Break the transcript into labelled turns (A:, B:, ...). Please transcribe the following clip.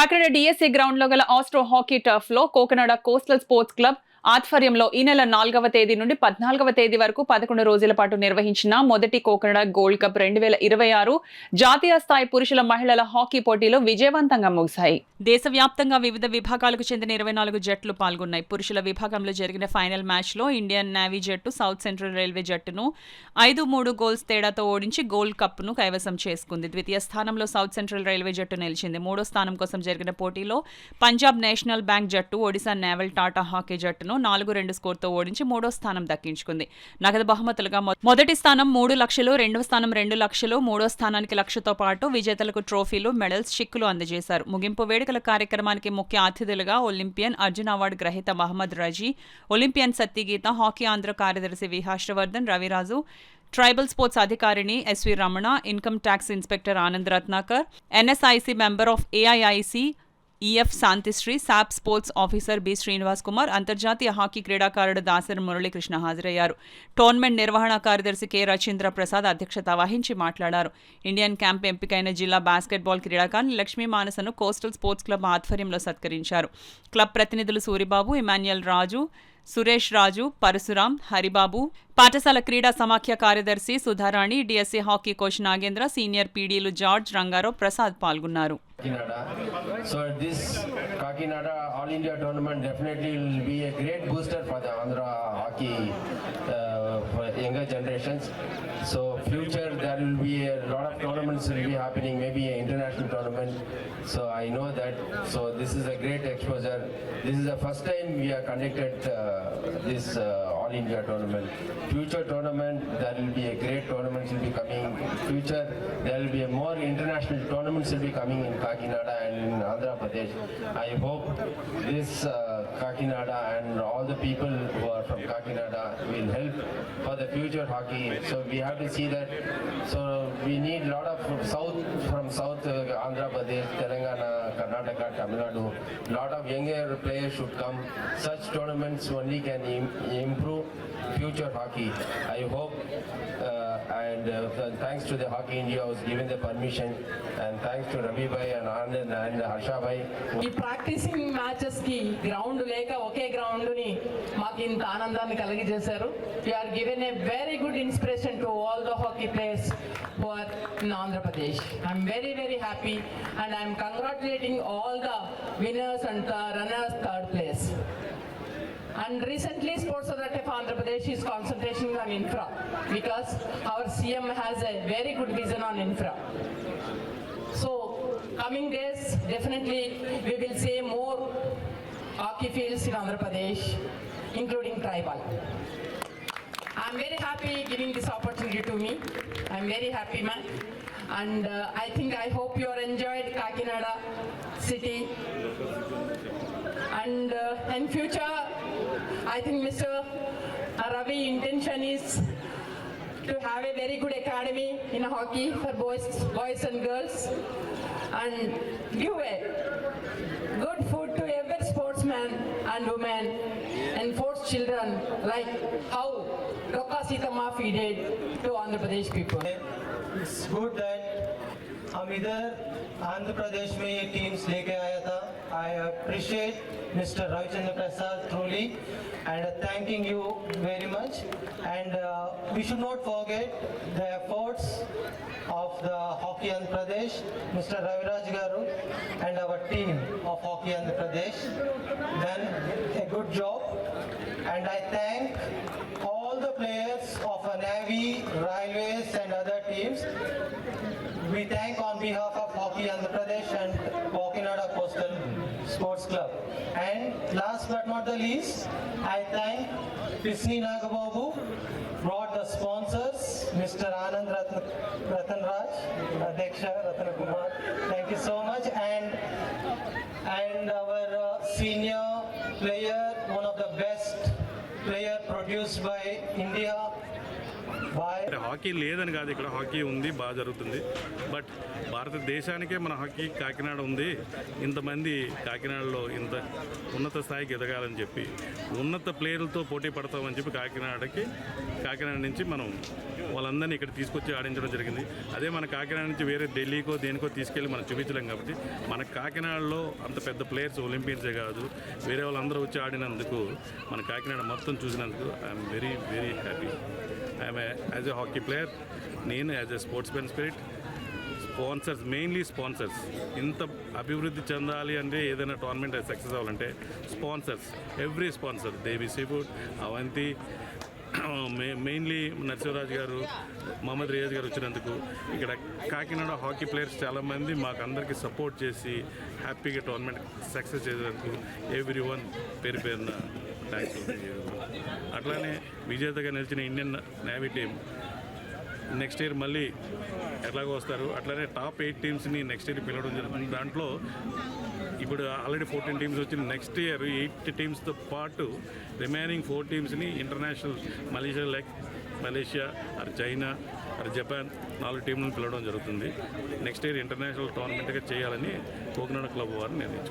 A: Kakinada DSC ground లో గల astro hockey turf లో కోకనాడ కోస్టల్ స్పోర్ట్స్ క్లబ్ ఆధ్వర్యంలో ఈ నెల 4వ తేదీ నుండి 14వ తేదీ వరకు 11 రోజుల పాటు నిర్వహించిన మొదటి కోకనాడ గోల్డ్ కప్ 2026 జాతీయ స్థాయి పురుషుల మహిళల హాకీ పోటీలు విజయవంతంగా ముగిశాయి. దేశవ్యాప్తంగా వివిధ విభాగాలకు చెందిన 24 జట్లు పాల్గొన్నాయి. పురుషుల విభాగంలో జరిగిన ఫైనల్ మ్యాచ్ లో ఇండియన్ నేవీ జట్టు సౌత్ సెంట్రల్ రైల్వే జట్టును 5-3 గోల్స్ తేడాతో ఓడించి గోల్డ్ కప్ ను కైవసం చేసుకుంది. ద్వితీయ స్థానంలో సౌత్ సెంట్రల్ రైల్వే జట్టు నిలిచింది. మూడో స్థానం కోసం జరిగిన పోటీలో పంజాబ్ నేషనల్ బ్యాంక్ జట్టు ఒడిశా నేవల్ టాటా హాకీ జట్టును 4-2 స్కోర్తో ఓడించి మూడో స్థానం దక్కించుకుంది. నగదు బహుమతులుగా మొదటి స్థానం 3 లక్షలు, రెండవ స్థానం 2 లక్షలు, మూడో స్థానానికి లక్షతో పాటు విజేతలకు ట్రోఫీలు, మెడల్స్, చిక్కులు అందజేశారు. ముగింపు వేడుకల కార్యక్రమానికి ముఖ్య అతిథులుగా ఒలింపియన్ అర్జున్ అవార్డు గ్రహీత మహమ్మద్ రజీ, ఒలింపియన్ సత్యగీత, హాకీ ఆంధ్ర కార్యదర్శి V Harshavardhan, Raviraju, tribal sports అధికారిణి S V Ramana, income tax inspector Anand Ratnakar, NSIC member of AIIC EF Shantisri, SAAP sports officer B Srinivas Kumar, అంతర్జాతీయ హాకీ క్రీడాకారుడు దాసరి మురళీకృష్ణ హాజరయ్యారు. టోర్నమెంట్ నిర్వహణ కార్యదర్శి కె రచీంద్ర ప్రసాద్ అధ్యక్షత వహించి మాట్లాడారు. ఇండియన్ క్యాంప్ ఎంపికైన జిల్లా బాస్కెట్బాల్ క్రీడాకారిణి లక్ష్మీ మానసను కోస్టల్ స్పోర్ట్స్ క్లబ్ ఆధ్వర్యంలో సత్కరించారు. క్లబ్ ప్రతినిధులు సూరిబాబు, ఇమాన్యుయల్ రాజు, సురేష్ రాజు, పరశురాం, హరిబాబు, పాఠశాల క్రీడా సమాఖ్య కార్యదర్శి Sudharani, DSC hockey coach Nagendra, senior పీడీలు జార్జ్, రంగారావు, ప్రసాద్ పాల్గొన్నారు.
B: So this Kakinada All India tournament definitely will be a great booster for the Andhra hockey for younger generations. So future there will be a lot of tournaments will be happening, maybe an international tournament. So I know that. So this is a great exposure. This is the first time we have conducted this All India tournament. Future tournament there will be a great tournaments will be coming. Future there will be a more international tournaments will be coming in Kakinada and in Andhra Pradesh. I hope this Kakinada and all the people who are from Kakinada will help for the future hockey. So we have to see that. So we need a lot of from south Andhra Pradesh, Telangana, Karnataka, Tamil Nadu. Lot of younger players should come. Such tournaments only can improve future hockey. I hope and thanks to the Hockey India who has given the permission, and thanks to Ravi Bhai and Anand and Harsha Bhai.
C: ఈ practicing matches కి ground లేక ఒకే ground ని మాకు ఇంత ఆనందాన్ని కలిగజేశారు. You are given a very good inspiration to all the hockey players who are in Andhra Pradesh. I am very happy and I am congratulating all the winners and the runners third place. And recently Sports Authority of Andhra Pradesh is concentrating on infra because our CM has a very good vision on infra. So coming days definitely we will see more hockey fields in Andhra Pradesh, including tribal. I am very happy giving this opportunity to me. I am very happy, man. And I hope you are enjoyed Kakinada city. And in future, I think Mr. Ravi intention is to have a very good academy in hockey for boys and girls, and give a good food to every sportsman and woman and force children like how Dokka Sitama feeded to Andhra Pradesh people.
D: It's good that हम इधर आंध्र प्रदेश में ये teams लेके आया था. I appreciate Mr. Ravichandra Prasad truly and thanking you very much. And we should not forget the efforts of the Hockey Andhra Pradesh, Mr. Raviraj Garu and our team of Hockey Andhra Pradesh done a good job. And I thank all the players of Navy, Railways and other teams. We thank on behalf of Hockey Andhra Pradesh and Kakinada Coastal Sports Club. And last but not the least, I thank Krishni Nagababu, brought the sponsors, Mr. Anand Ratanraj, Adhyaksha Ratana Kumar. Thank you so much. And our senior player, one of the best player produced by India, Why?
E: అంటే hockey లేదని కాదు, ఇక్కడ hockey ఉంది, బాగా జరుగుతుంది. But భారతదేశానికే మన hockey Kakinada ఉంది. ఇంతమంది కాకినాడలో ఇంత ఉన్నత స్థాయికి ఎదగాలని చెప్పి ఉన్నత ప్లేయర్లతో పోటీ పడతామని చెప్పి కాకినాడ నుంచి మనం వాళ్ళందరినీ ఇక్కడ తీసుకొచ్చి ఆడించడం జరిగింది. అదే మన కాకినాడ నుంచి వేరే ఢిల్లీకో దేనికో తీసుకెళ్ళి మనం చూపించలేం కాబట్టి మన కాకినాడలో అంత పెద్ద ప్లేయర్స్ ఒలింపియన్సే కాదు వేరే వాళ్ళందరూ వచ్చి ఆడినందుకు మన కాకినాడ మొత్తం చూసినందుకు I'm very very happy. I'm as a hockey player, నేను as a sportsmen spirit, sponsors, mainly sponsors ఇంత అభివృద్ధి చెందాలి అంటే ఏదైనా టోర్నమెంట్ సక్సెస్ అవ్వాలంటే sponsors, every sponsor, Devi seafood, Avanti, mainly Narasimharaju garu, Mohammed Riyaz గారు వచ్చినందుకు ఇక్కడ కాకినాడ హాకీ ప్లేయర్స్ చాలామంది మాకు అందరికీ సపోర్ట్ చేసి హ్యాపీగా టోర్నమెంట్ సక్సెస్ చేసేందుకు ఎవ్రీ వన్ పేరున థ్యాంక్స్. అట్లానే విజేతగా నిలిచిన Indian navy team next year మళ్ళీ ఎట్లాగో వస్తారు. అట్లానే టాప్ 8 టీమ్స్ని నెక్స్ట్ ఇయర్ పిలవడం జరుగుతుంది. దాంట్లో ఇప్పుడు ఆల్రెడీ 14 టీమ్స్ వచ్చిన నెక్స్ట్ ఇయర్ 8 టీమ్స్తో పాటు రిమైనింగ్ 4 టీమ్స్ని international Malaysia or China or Japan 4 టీంలను పిలవడం జరుగుతుంది. నెక్స్ట్ ఇయర్ ఇంటర్నేషనల్ టోర్నమెంట్గా చేయాలని కోకినాడ క్లబ్ వారు నిర్ణయించారు.